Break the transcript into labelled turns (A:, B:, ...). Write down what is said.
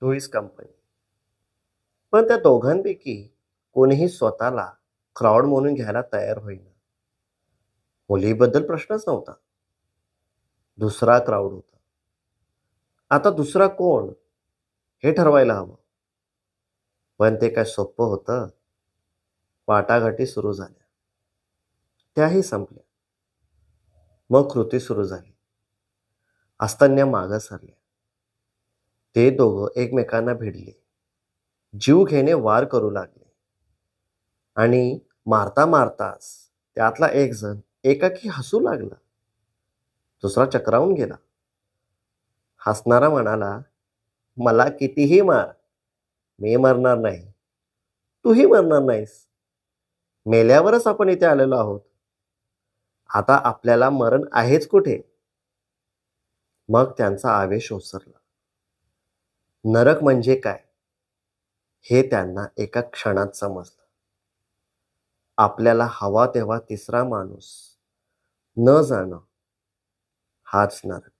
A: Two is company. पण त्या दोघांपैकी कोणीही स्वतःला क्राऊड म्हणून घ्यायला तयार होईना. मुलीबद्दल प्रश्नच नव्हता. दुसरा क्राऊड होता. आता दुसरा कोण हे ठरवायला हवं. पण ते काय सोपं होतं? वाटाघाटी सुरू झाल्या. त्याही संपल्या. मग कृती सुरू झाली. आस्तन्या मागं सरल्या. ते दोघं एकमेकांना भिडले. जीव घेणे वार करू लागले. आणि मारता मारताच त्यातला एक जण एकाकी हसू लागला. दुसरा चक्रावून गेला. हसणारा म्हणाला, मला कितीही मार, मी मरणार नाही. तूही मरणार नाहीस. मेल्यावरच आपण इथे आलेलो आहोत. आता आपल्याला मरण आहेच कुठे? मग त्यांचा आवेश ओसरला. नरक म्हणजे काय हे त्यांना एका क्षणात समजलं. आपल्याला हवा तेव्हा तिसरा माणूस न जाणं हाच नरक.